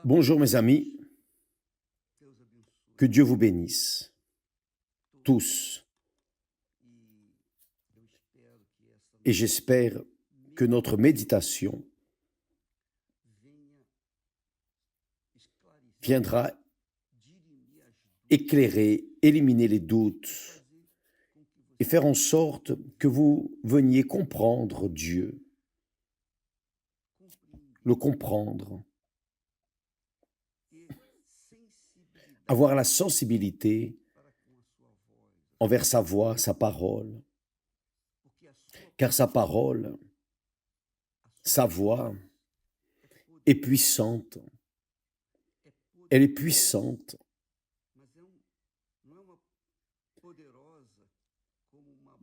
Bonjour mes amis, que Dieu vous bénisse, tous. Et j'espère que notre méditation viendra éclairer, éliminer les doutes et faire en sorte que vous veniez comprendre Dieu, le comprendre, avoir la sensibilité envers sa voix, sa parole, car sa parole, sa voix est puissante. Elle est puissante.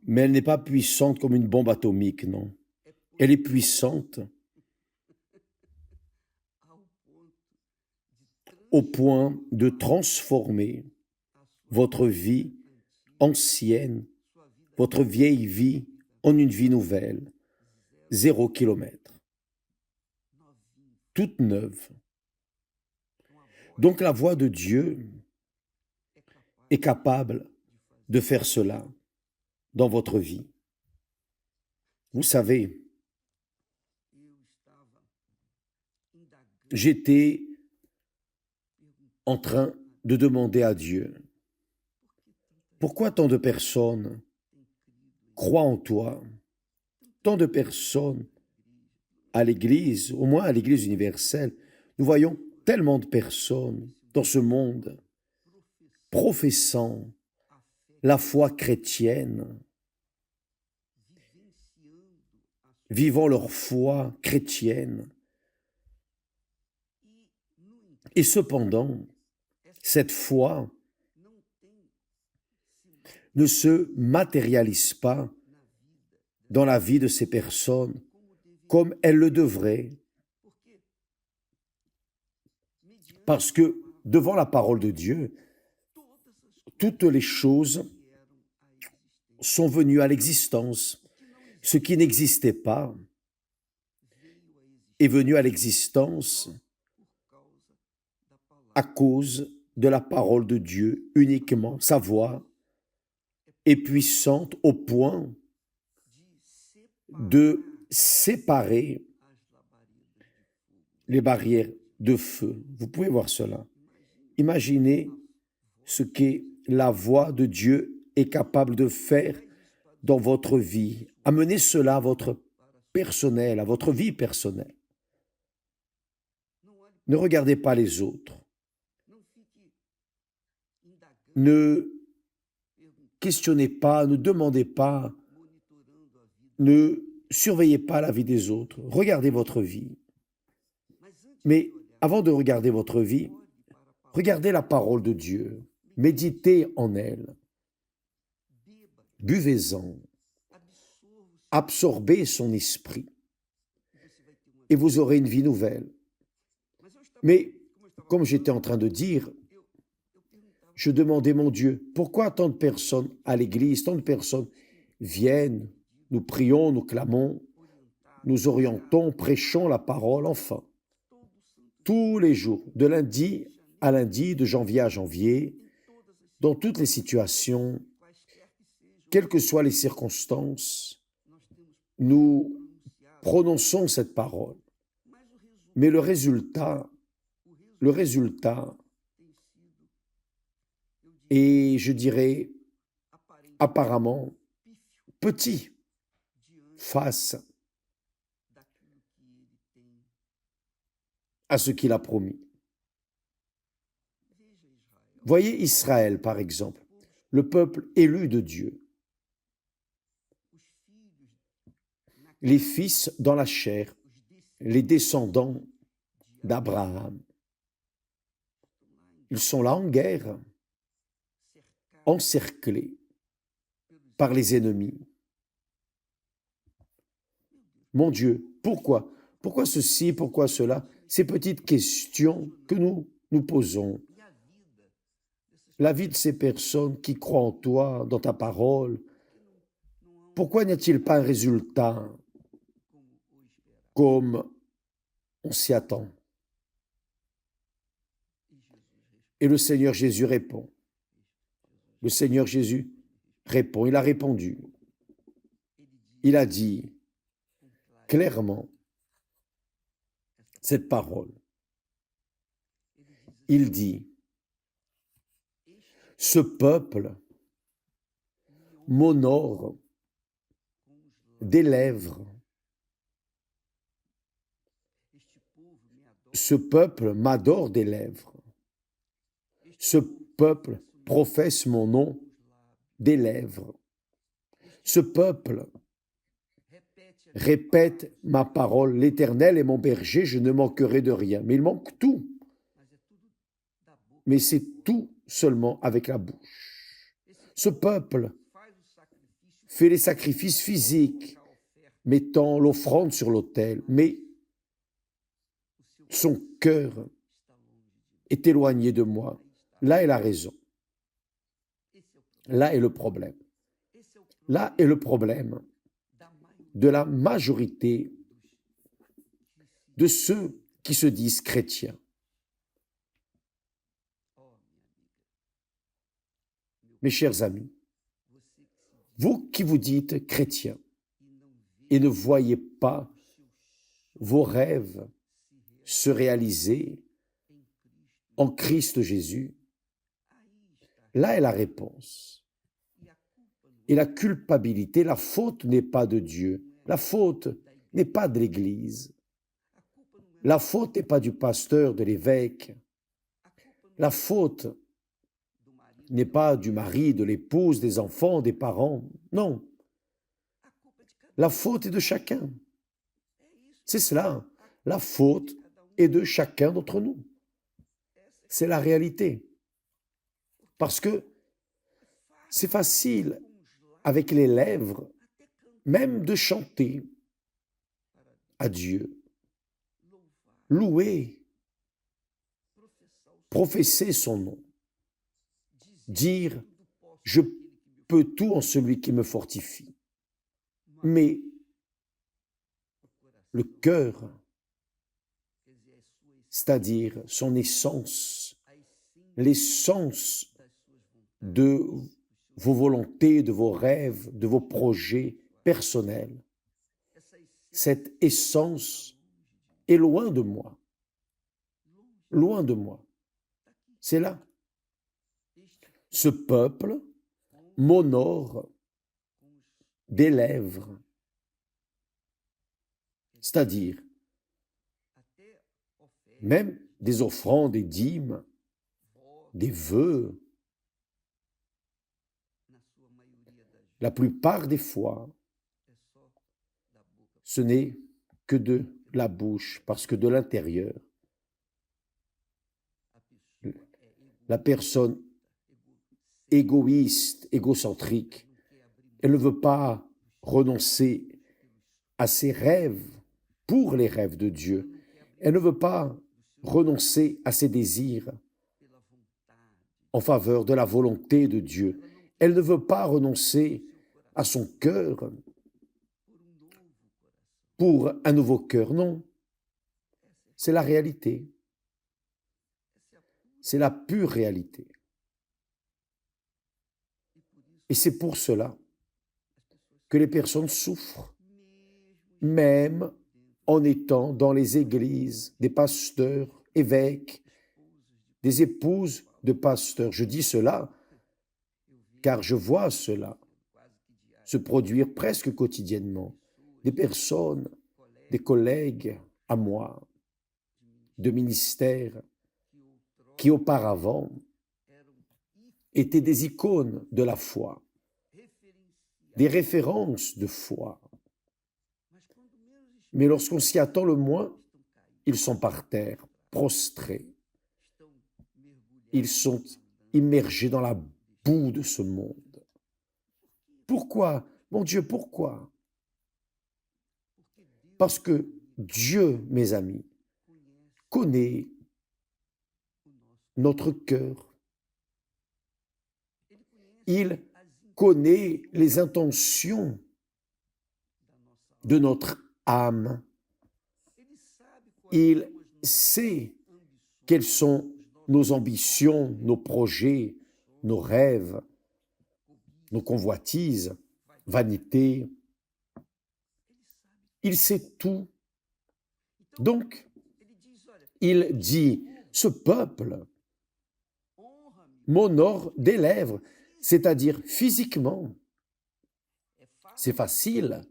Mais elle n'est pas puissante comme une bombe atomique, non. Elle est puissante au point de transformer votre vie ancienne, votre vieille vie, en une vie nouvelle, 0 kilomètre, toute neuve. Donc la voix de Dieu est capable de faire cela dans votre vie. Vous savez, j'étais en train de demander à Dieu, pourquoi tant de personnes croient en toi, tant de personnes à l'Église, au moins à l'Église universelle, nous voyons tellement de personnes dans ce monde professant la foi chrétienne, vivant leur foi chrétienne. Et cependant, cette foi ne se matérialise pas dans la vie de ces personnes comme elle le devrait, parce que devant la parole de Dieu, toutes les choses sont venues à l'existence. Ce qui n'existait pas est venu à l'existence à cause de la parole de Dieu uniquement. Sa voix est puissante au point de séparer les barrières de feu. Vous pouvez voir cela. Imaginez ce que la voix de Dieu est capable de faire dans votre vie. Amenez cela à votre personnel, à votre vie personnelle. Ne regardez pas les autres. Ne questionnez pas, ne demandez pas, ne surveillez pas la vie des autres. Regardez votre vie. Mais avant de regarder votre vie, regardez la parole de Dieu. Méditez en elle. Buvez-en. Absorbez son esprit. Et vous aurez une vie nouvelle. Mais, comme j'étais en train de dire, je demandais, mon Dieu, pourquoi tant de personnes à l'église, tant de personnes viennent, nous prions, nous clamons, nous orientons, prêchons la parole, enfin, tous les jours, de lundi à lundi, de janvier à janvier, dans toutes les situations, quelles que soient les circonstances, nous prononçons cette parole. Mais le résultat est, je dirais, apparemment petit face à ce qu'il a promis. Voyez Israël, par exemple, le peuple élu de Dieu. Les fils dans la chair, les descendants d'Abraham. Ils sont là en guerre, encerclés par les ennemis. Mon Dieu, pourquoi? Pourquoi ceci, pourquoi cela? Ces petites questions que nous nous posons. La vie de ces personnes qui croient en toi, dans ta parole, pourquoi n'y a-t-il pas un résultat comme on s'y attend? Et le Seigneur Jésus répond. Le Seigneur Jésus répond, il a répondu. Il a dit clairement cette parole. Il dit, ce peuple m'honore des lèvres. Ce peuple m'adore des lèvres. Ce peuple professe mon nom des lèvres. Ce peuple répète ma parole. L'Éternel est mon berger, je ne manquerai de rien. Mais il manque tout. Mais c'est tout seulement avec la bouche. Ce peuple fait les sacrifices physiques, mettant l'offrande sur l'autel, mais son cœur est éloigné de moi. Là est la raison. Là est le problème. Là est le problème de la majorité de ceux qui se disent chrétiens. Mes chers amis, vous qui vous dites chrétiens et ne voyez pas vos rêves se réaliser en Christ Jésus, là est la réponse. Et la culpabilité, la faute n'est pas de Dieu, la faute n'est pas de l'Église, la faute n'est pas du pasteur, de l'évêque, la faute n'est pas du mari, de l'épouse, des enfants, des parents, non. La faute est de chacun. C'est cela, la faute est de chacun d'entre nous. C'est la réalité. Parce que c'est facile avec les lèvres, même de chanter à Dieu, louer, professer son nom, dire « je peux tout en celui qui me fortifie ». Mais le cœur, c'est-à-dire son essence, l'essence de vos volontés, de vos rêves, de vos projets personnels, cette essence est loin de moi. Loin de moi. C'est là. Ce peuple m'honore des lèvres, c'est-à-dire même des offrandes, des dîmes, des vœux. La plupart des fois, ce n'est que de la bouche, parce que de l'intérieur, la personne égoïste, égocentrique, elle ne veut pas renoncer à ses rêves pour les rêves de Dieu. Elle ne veut pas renoncer à ses désirs en faveur de la volonté de Dieu. Elle ne veut pas renoncer à son cœur pour un nouveau cœur. Non, c'est la réalité. C'est la pure réalité. Et c'est pour cela que les personnes souffrent, même en étant dans les églises, des pasteurs, évêques, des épouses de pasteurs. Je dis cela car je vois cela se produire presque quotidiennement. Des personnes, des collègues à moi, de ministères, qui auparavant étaient des icônes de la foi, des références de foi. Mais lorsqu'on s'y attend le moins, ils sont par terre, prostrés. Ils sont immergés dans la boue de ce monde. Pourquoi? Mon Dieu, pourquoi? Parce que Dieu, mes amis, connaît notre cœur. Il connaît les intentions de notre âme. Il sait quelles sont nos ambitions, nos projets, nos rêves, nos convoitises, vanité. Il sait tout. Donc, il dit, ce peuple m'honore des lèvres, c'est-à-dire physiquement. C'est facile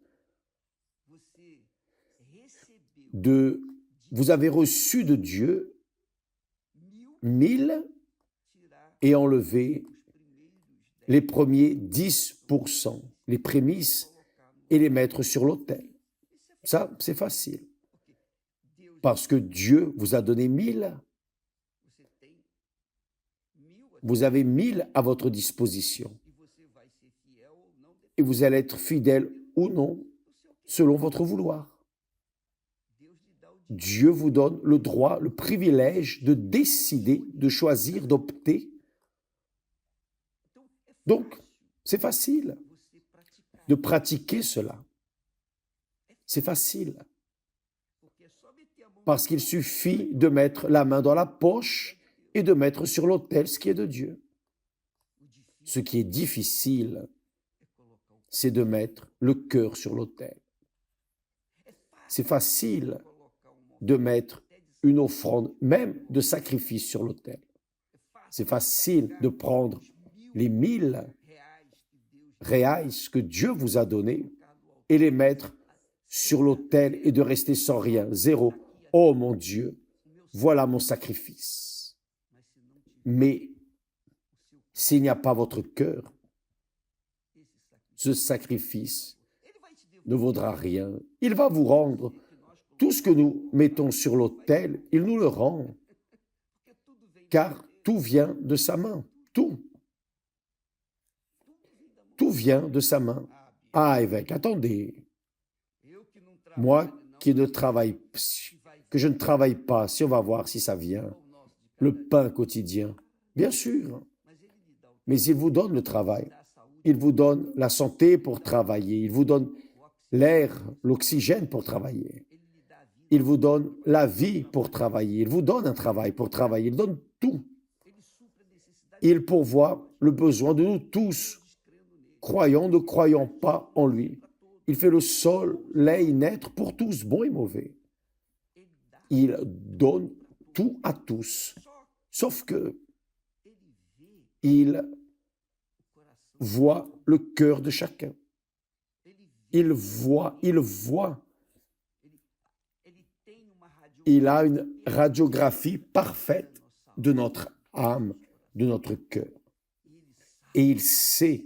vous avez reçu de Dieu 1000 et enlever les premiers 10%, les prémices, et les mettre sur l'autel. Ça, c'est facile. Parce que Dieu vous a donné 1000. Vous avez 1000 à votre disposition. Et vous allez être fidèle ou non, selon votre vouloir. Dieu vous donne le droit, le privilège de décider, de choisir, d'opter. Donc, c'est facile de pratiquer cela. C'est facile. Parce qu'il suffit de mettre la main dans la poche et de mettre sur l'autel ce qui est de Dieu. Ce qui est difficile, c'est de mettre le cœur sur l'autel. C'est facile de mettre une offrande, même de sacrifice sur l'autel. C'est facile de prendre les 1000 reais que Dieu vous a donnés et les mettre sur l'autel et de rester sans rien, zéro. Oh mon Dieu, voilà mon sacrifice. Mais s'il n'y a pas votre cœur, ce sacrifice ne vaudra rien. Il va vous rendre tout ce que nous mettons sur l'autel, il nous le rend, car tout vient de sa main, tout. Tout vient de sa main. Ah, évêque, attendez. Moi qui ne travaille, que je ne travaille pas, si on va voir si ça vient, le pain quotidien, bien sûr. Mais il vous donne le travail. Il vous donne la santé pour travailler. Il vous donne l'air, l'oxygène pour travailler. Il vous donne la vie pour travailler. Il vous donne un travail pour travailler. Il donne tout. Il pourvoit le besoin de nous tous, croyant, ne croyant pas en lui. Il fait le soleil naître pour tous, bons et mauvais. Il donne tout à tous. Sauf que il voit le cœur de chacun. Il voit. Il a une radiographie parfaite de notre âme, de notre cœur. Et il sait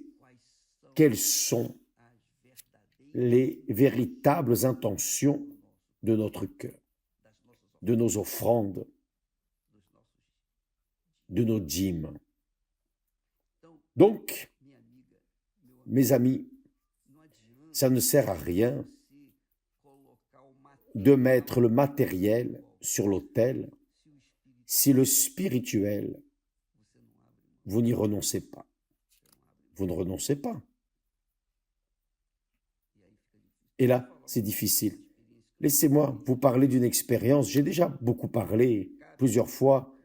quelles sont les véritables intentions de notre cœur, de nos offrandes, de nos dîmes. Donc, mes amis, ça ne sert à rien de mettre le matériel sur l'autel si le spirituel, vous n'y renoncez pas. Vous ne renoncez pas. Et là, c'est difficile. Laissez-moi vous parler d'une expérience. J'ai déjà beaucoup parlé plusieurs fois,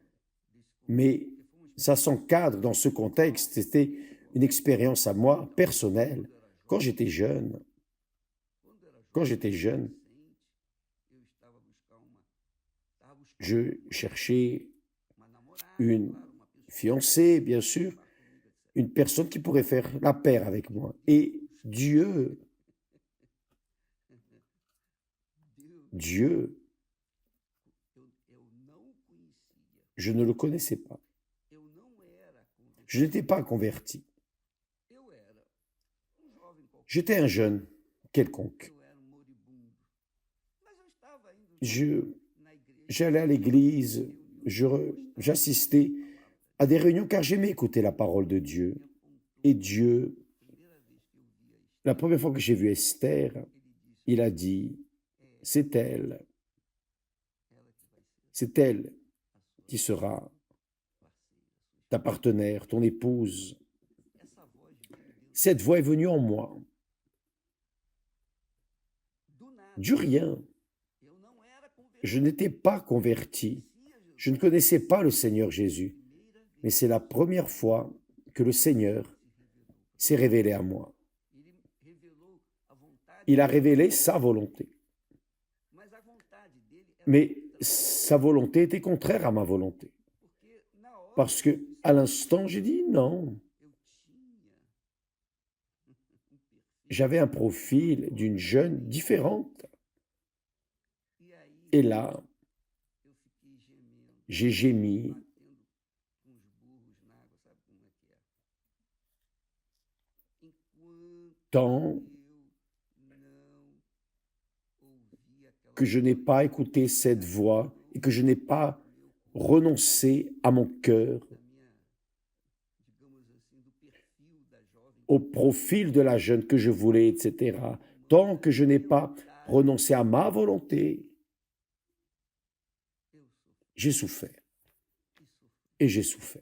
mais ça s'encadre dans ce contexte. C'était une expérience à moi, personnelle, quand j'étais jeune. Je cherchais une fiancée, bien sûr, une personne qui pourrait faire la paire avec moi. Et Dieu, je ne le connaissais pas. Je n'étais pas converti. J'étais un jeune quelconque. J'allais à l'église, j'assistais à des réunions car j'aimais écouter la parole de Dieu. Et Dieu, la première fois que j'ai vu Esther, il a dit, c'est elle qui sera ta partenaire, ton épouse. Cette voix est venue en moi. Du rien. Je n'étais pas converti. Je ne connaissais pas le Seigneur Jésus, mais c'est la première fois que le Seigneur s'est révélé à moi. Il a révélé sa volonté. Mais sa volonté était contraire à ma volonté. Parce que, à l'instant, j'ai dit non. J'avais un profil d'une jeune différente. Et là, j'ai gémi. Tant que je n'ai pas écouté cette voix et que je n'ai pas renoncé à mon cœur, au profil de la jeune que je voulais, etc. Tant que je n'ai pas renoncé à ma volonté, j'ai souffert. Et j'ai souffert.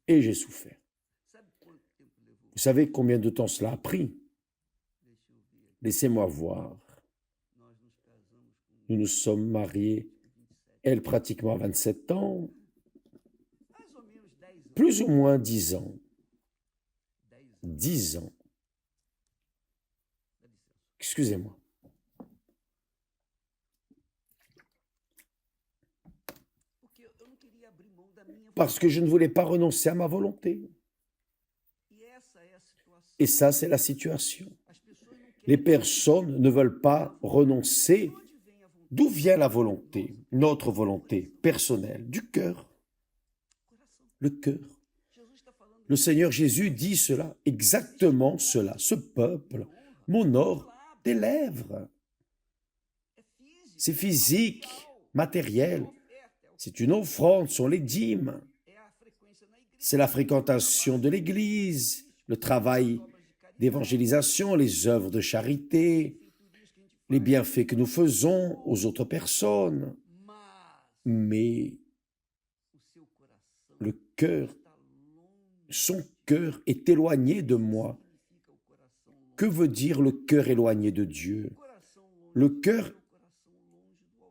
Et j'ai souffert. Vous savez combien de temps cela a pris? Laissez-moi voir. Nous nous sommes mariés, elle pratiquement 27 ans, plus ou moins 10 ans. 10 ans. Excusez-moi. Parce que je ne voulais pas renoncer à ma volonté. Et ça, c'est la situation. Les personnes ne veulent pas renoncer. D'où vient la volonté? Notre volonté personnelle, du cœur. Le cœur. Le Seigneur Jésus dit cela, exactement cela. Ce peuple m'honore des lèvres. C'est physique, matériel. C'est une offrande, ce sont les dîmes. C'est la fréquentation de l'Église, le travail d'évangélisation, les œuvres de charité, les bienfaits que nous faisons aux autres personnes. Mais le cœur, son cœur est éloigné de moi. Que veut dire le cœur éloigné de Dieu? Le cœur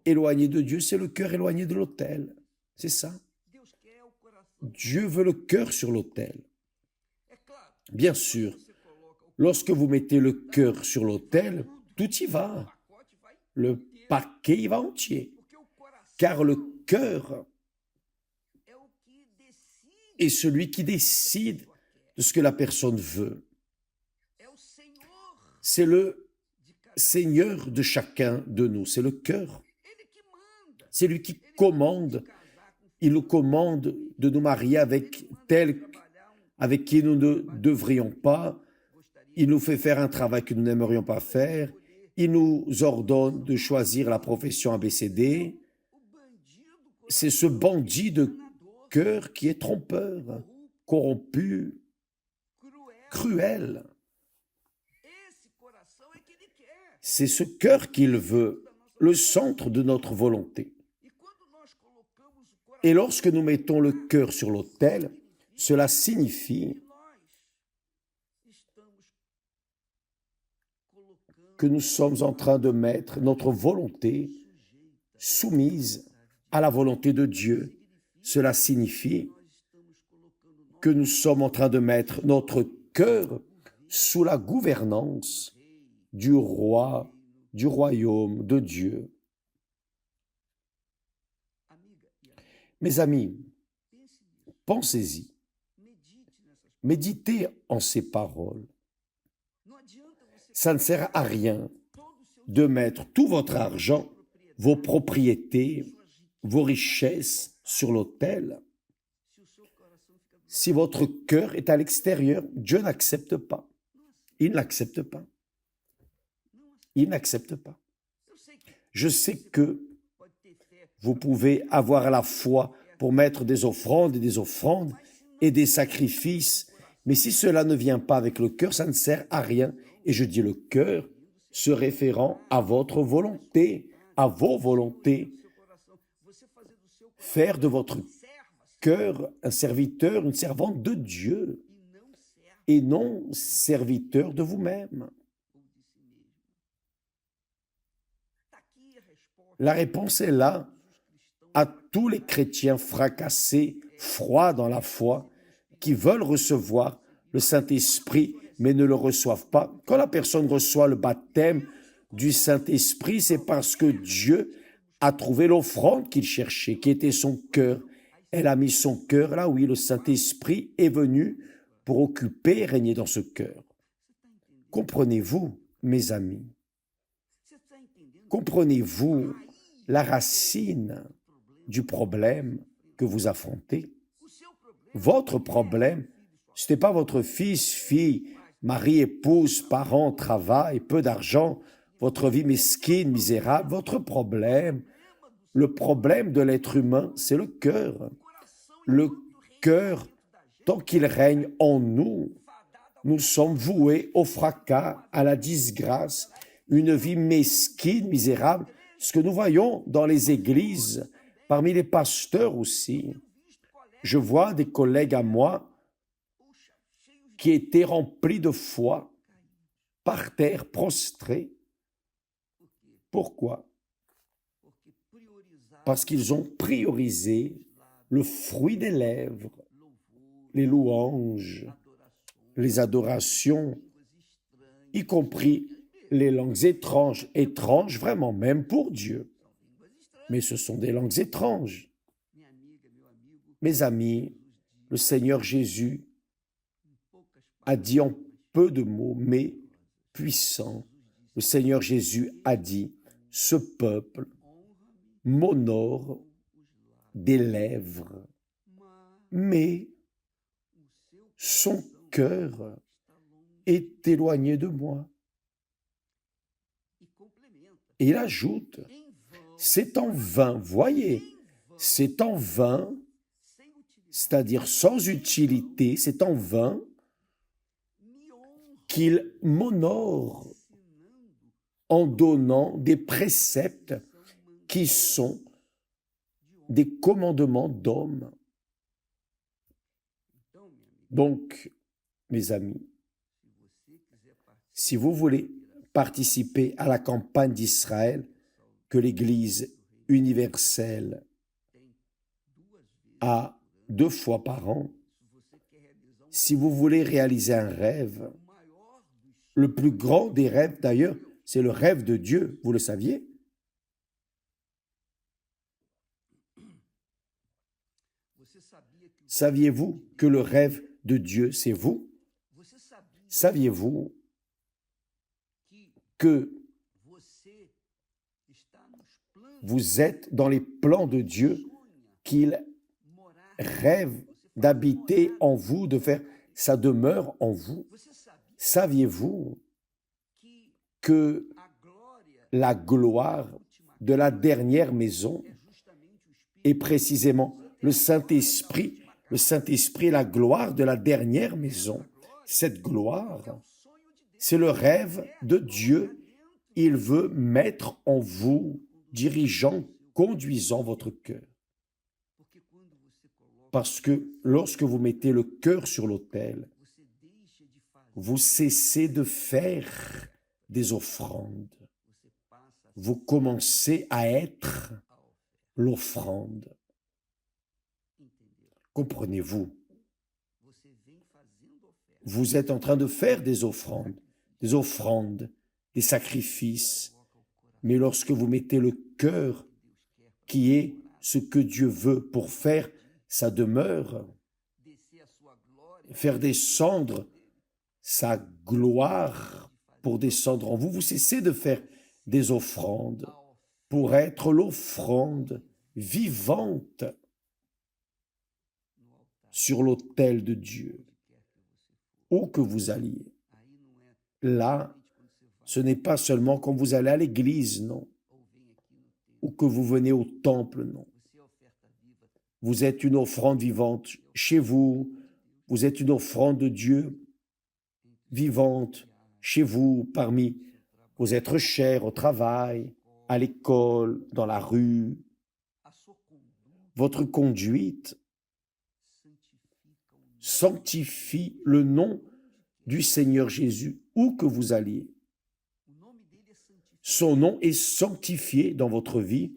éloigné de Dieu, c'est le cœur éloigné de l'autel. C'est ça. Dieu veut le cœur sur l'autel. Bien sûr, lorsque vous mettez le cœur sur l'autel, tout y va. Le paquet y va entier. Car le cœur est celui qui décide de ce que la personne veut. C'est le Seigneur de chacun de nous, c'est le cœur. C'est lui qui commande. Il nous commande de nous marier avec tel avec qui nous ne devrions pas. Il nous fait faire un travail que nous n'aimerions pas faire. Il nous ordonne de choisir la profession ABCD. C'est ce bandit de cœur qui est trompeur, corrompu, cruel. C'est ce cœur qu'il veut, le centre de notre volonté. Et lorsque nous mettons le cœur sur l'autel, cela signifie que nous sommes en train de mettre notre volonté soumise à la volonté de Dieu. Cela signifie que nous sommes en train de mettre notre cœur sous la gouvernance du roi, du royaume de Dieu. Mes amis, pensez-y, méditez en ces paroles. Ça ne sert à rien de mettre tout votre argent, vos propriétés, vos richesses sur l'autel. Si votre cœur est à l'extérieur, Dieu n'accepte pas. Il n'accepte pas. Il n'accepte pas. Je sais que vous pouvez avoir la foi pour mettre des offrandes et des sacrifices, mais si cela ne vient pas avec le cœur, ça ne sert à rien. Et je dis le cœur se référant à votre volonté, à vos volontés. Faire de votre cœur un serviteur, une servante de Dieu, et non serviteur de vous-même. La réponse est là à tous les chrétiens fracassés, froids dans la foi, qui veulent recevoir le Saint-Esprit, mais ne le reçoivent pas. Quand la personne reçoit le baptême du Saint-Esprit, c'est parce que Dieu a trouvé l'offrande qu'il cherchait, qui était son cœur. Elle a mis son cœur là, oui, le Saint-Esprit est venu pour occuper et régner dans ce cœur. Comprenez-vous, mes amis? Comprenez-vous la racine du problème que vous affrontez? Votre problème, ce n'est pas votre fils, fille, mari, épouse, parents, travail, peu d'argent, votre vie mesquine, misérable. Votre problème, le problème de l'être humain, c'est le cœur. Le cœur, tant qu'il règne en nous, nous sommes voués au fracas, à la disgrâce, une vie mesquine, misérable, ce que nous voyons dans les églises, parmi les pasteurs aussi. Je vois des collègues à moi qui étaient remplis de foi, par terre, prostrés. Pourquoi? Parce qu'ils ont priorisé le fruit des lèvres, les louanges, les adorations, y compris les langues étranges, étranges vraiment même pour Dieu. Mais ce sont des langues étranges. Mes amis, le Seigneur Jésus a dit en peu de mots, mais puissant. Le Seigneur Jésus a dit, ce peuple m'honore des lèvres, mais son cœur est éloigné de moi. Et il ajoute, c'est en vain, voyez, c'est en vain, c'est-à-dire sans utilité, c'est en vain qu'il m'honore en donnant des préceptes qui sont des commandements d'hommes. Donc, mes amis, si vous voulez participer à la campagne d'Israël que l'Église universelle a 2 fois par an, si vous voulez réaliser un rêve, le plus grand des rêves d'ailleurs, c'est le rêve de Dieu, vous le saviez? Saviez-vous que le rêve de Dieu, c'est vous? Saviez-vous que vous êtes dans les plans de Dieu, qu'il rêve d'habiter en vous, de faire sa demeure en vous? Saviez-vous que la gloire de la dernière maison est précisément le Saint-Esprit? Le Saint-Esprit est la gloire de la dernière maison. Cette gloire, c'est le rêve de Dieu. Il veut mettre en vous, dirigeant, conduisant votre cœur. Parce que lorsque vous mettez le cœur sur l'autel, vous cessez de faire des offrandes. Vous commencez à être l'offrande. Comprenez-vous? Vous êtes en train de faire des offrandes, des sacrifices. Mais lorsque vous mettez le cœur, qui est ce que Dieu veut pour faire sa demeure, faire descendre sa gloire pour descendre en vous, vous cessez de faire des offrandes pour être l'offrande vivante sur l'autel de Dieu, où que vous alliez. Là, ce n'est pas seulement quand vous allez à l'église, non, ou que vous venez au temple, non. Vous êtes une offrande vivante chez vous, vous êtes une offrande de Dieu vivante chez vous, parmi vos êtres chers au travail, à l'école, dans la rue. Votre conduite sanctifie le nom du Seigneur Jésus, où que vous alliez. Son nom est sanctifié dans votre vie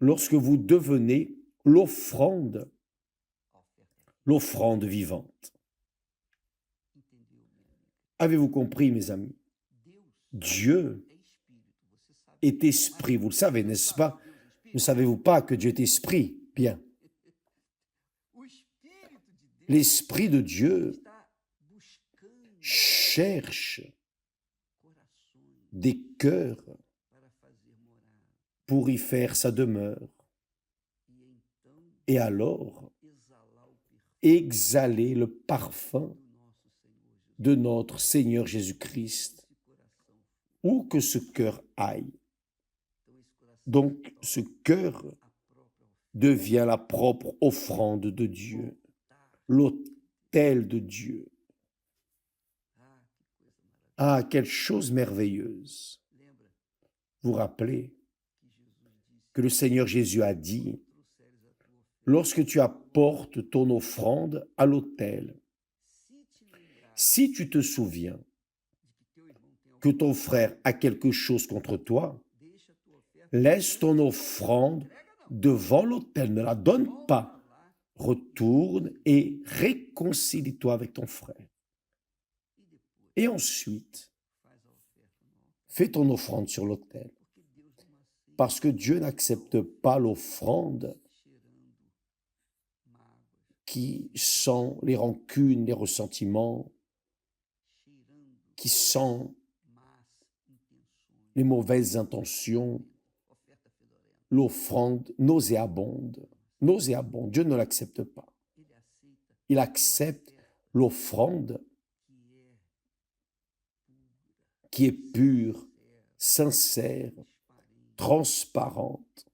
lorsque vous devenez l'offrande vivante. Avez-vous compris, mes amis? Dieu est esprit. Vous le savez, n'est-ce pas? Ne savez-vous pas que Dieu est esprit? Bien. L'Esprit de Dieu cherche des cœurs pour y faire sa demeure. Et alors, exhaler le parfum de notre Seigneur Jésus-Christ, où que ce cœur aille. Donc, ce cœur devient la propre offrande de Dieu, l'autel de Dieu. Ah, quelle chose merveilleuse! Vous rappelez que le Seigneur Jésus a dit, lorsque tu apportes ton offrande à l'autel, si tu te souviens que ton frère a quelque chose contre toi, laisse ton offrande devant l'autel, ne la donne pas. Retourne et réconcilie-toi avec ton frère. Et ensuite, fais ton offrande sur l'autel. Parce que Dieu n'accepte pas l'offrande qui sent les rancunes, les ressentiments, qui sent les mauvaises intentions, l'offrande nauséabonde. Nauséabonde, Dieu ne l'accepte pas. Il accepte l'offrande qui est pure, sincère, transparente.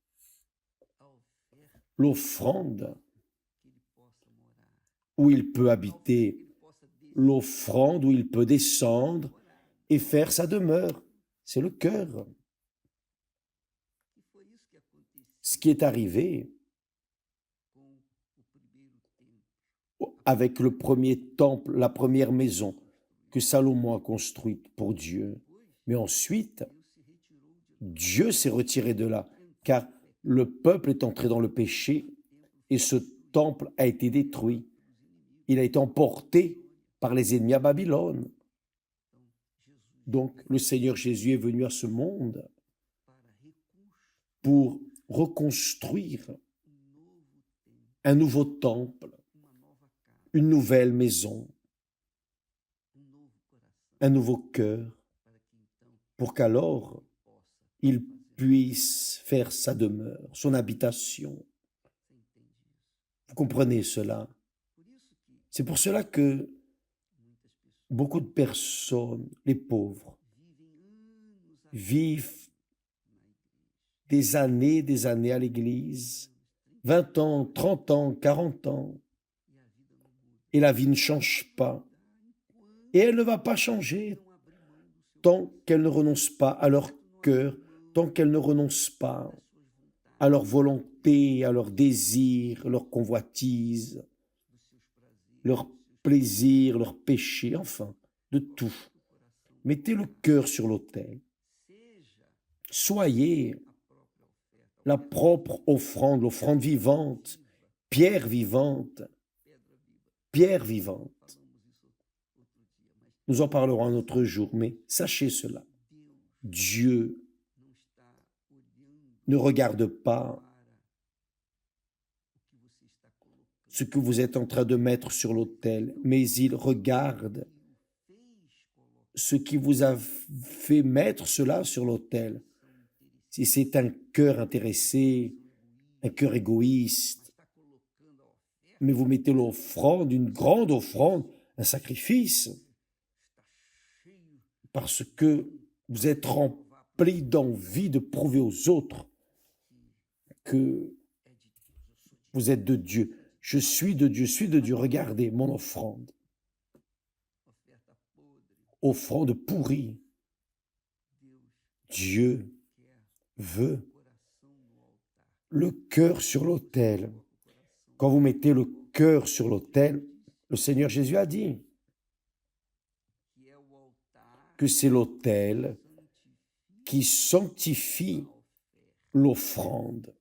L'offrande où il peut habiter, l'offrande où il peut descendre et faire sa demeure. C'est le cœur. Ce qui est arrivé avec le premier temple, la première maison que Salomon a construite pour Dieu. Mais ensuite, Dieu s'est retiré de là, car le peuple est entré dans le péché et ce temple a été détruit. Il a été emporté par les ennemis à Babylone. Donc, le Seigneur Jésus est venu à ce monde pour reconstruire un nouveau temple, une nouvelle maison, un nouveau cœur, pour qu'alors il puisse faire sa demeure, son habitation. Vous comprenez cela? C'est pour cela que beaucoup de personnes, les pauvres, vivent des années à l'église, 20 ans, 30 ans, 40 ans, et la vie ne change pas. Et elle ne va pas changer tant qu'elles ne renoncent pas à leur cœur, tant qu'elles ne renoncent pas à leur volonté, à leurs désirs, leurs convoitises, leurs plaisirs, leurs péchés, enfin, de tout. Mettez le cœur sur l'autel. Soyez la propre offrande, l'offrande vivante, pierre vivante, pierre vivante. Nous en parlerons un autre jour, mais sachez cela. Dieu ne regarde pas ce que vous êtes en train de mettre sur l'autel, mais il regarde ce qui vous a fait mettre cela sur l'autel. Si c'est un cœur intéressé, un cœur égoïste, mais vous mettez l'offrande, une grande offrande, un sacrifice, parce que vous êtes rempli d'envie de prouver aux autres que vous êtes de Dieu. Je suis de Dieu, je suis de Dieu. Regardez mon offrande. Offrande pourrie. Dieu veut le cœur sur l'autel. Quand vous mettez le cœur sur l'autel, le Seigneur Jésus a dit que c'est l'autel qui sanctifie l'offrande.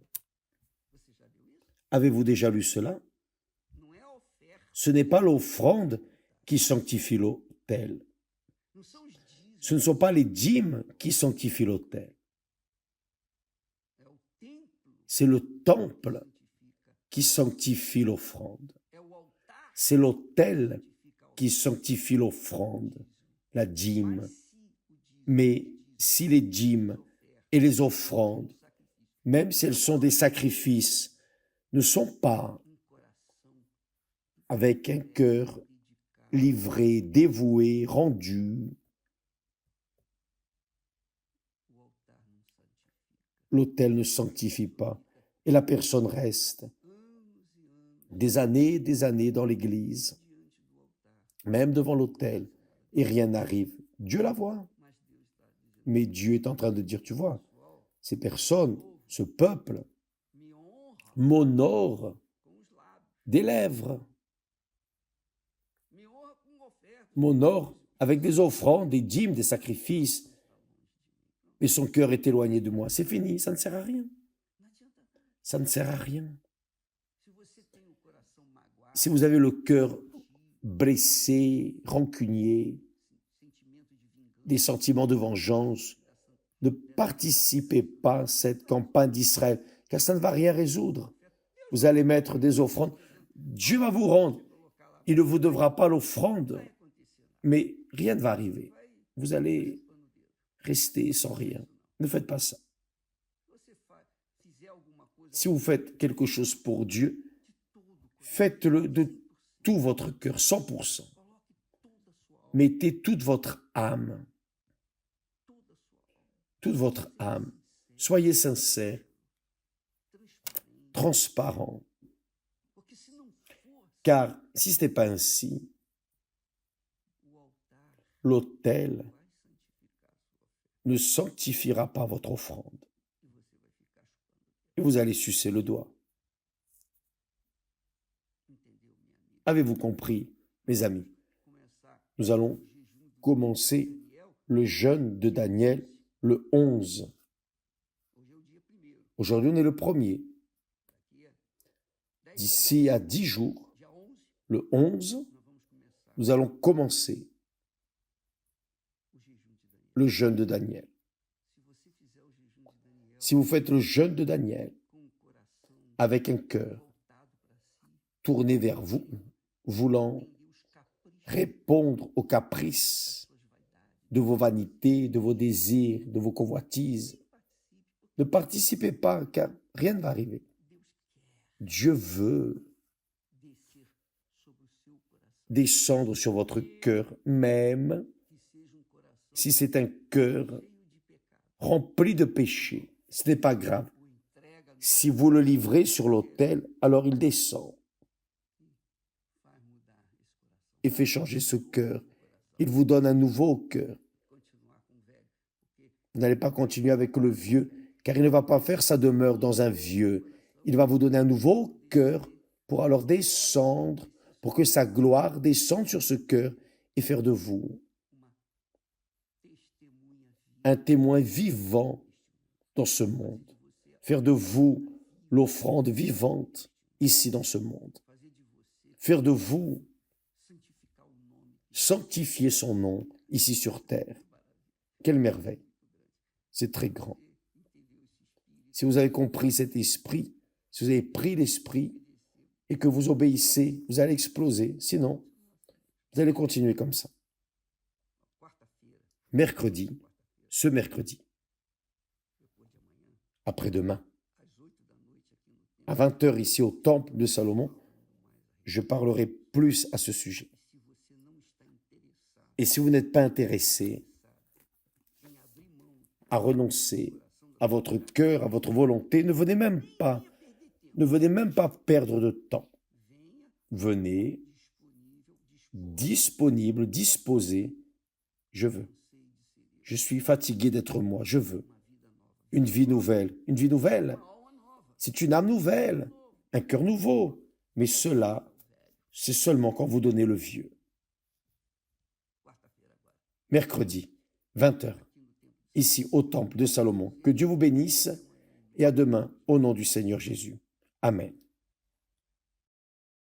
Avez-vous déjà lu cela? Ce n'est pas l'offrande qui sanctifie l'autel. Ce ne sont pas les dîmes qui sanctifient l'autel. C'est le temple qui sanctifie l'offrande. C'est l'autel qui sanctifie l'offrande, la dîme. Mais si les dîmes et les offrandes, même si elles sont des sacrifices, ne sont pas avec un cœur livré, dévoué, rendu, l'autel ne sanctifie pas et la personne reste des années dans l'église, même devant l'autel, et rien n'arrive. Dieu la voit. Mais Dieu est en train de dire, tu vois, ces personnes, ce peuple, m'honore des lèvres, m'honore avec des offrandes, des dîmes, des sacrifices, mais son cœur est éloigné de moi. C'est fini, ça ne sert à rien. Ça ne sert à rien. Si vous avez le cœur blessé, rancunier, des sentiments de vengeance, ne participez pas à cette campagne d'Israël, car ça ne va rien résoudre. Vous allez mettre des offrandes, Dieu va vous rendre. Il ne vous devra pas l'offrande, mais rien ne va arriver. Vous allez rester sans rien. Ne faites pas ça. Si vous faites quelque chose pour Dieu, faites-le de tout votre cœur, 100%. Mettez toute votre âme. Toute votre âme. Soyez sincère, transparent. Car si ce n'est pas ainsi, l'autel ne sanctifiera pas votre offrande. Et vous allez sucer le doigt. Avez-vous compris, mes amis? Nous allons commencer le jeûne de Daniel le 11. Aujourd'hui, on est le 1er. D'ici à 10 jours, le 11, nous allons commencer le jeûne de Daniel. Si vous faites le jeûne de Daniel avec un cœur tourné vers vous, voulant répondre aux caprices de vos vanités, de vos désirs, de vos convoitises, ne participez pas, car rien ne va arriver. Dieu veut descendre sur votre cœur, même si c'est un cœur rempli de péché. Ce n'est pas grave. Si vous le livrez sur l'autel, alors il descend et fait changer ce cœur. Il vous donne un nouveau cœur. Vous n'allez pas continuer avec le vieux, car il ne va pas faire sa demeure dans un vieux. Il va vous donner un nouveau cœur pour alors descendre, pour que sa gloire descende sur ce cœur et faire de vous un témoin vivant dans ce monde. Faire de vous l'offrande vivante ici dans ce monde. Faire de vous sanctifier son nom ici sur terre. Quelle merveille! C'est très grand. Si vous avez compris cet esprit, si vous avez pris l'esprit et que vous obéissez, vous allez exploser. Sinon, vous allez continuer comme ça. Mercredi, ce mercredi, après-demain, à 20h ici au temple de Salomon, je parlerai plus à ce sujet. Et si vous n'êtes pas intéressé à renoncer à votre cœur, à votre volonté, ne venez même pas perdre de temps. Venez, disponible, disposé. Je veux. Je suis fatigué d'être moi. Je veux. Une vie nouvelle. Une vie nouvelle. C'est une âme nouvelle. Un cœur nouveau. Mais cela, c'est seulement quand vous donnez le vieux. Mercredi, 20h, ici au temple de Salomon. Que Dieu vous bénisse et à demain au nom du Seigneur Jésus. Amen.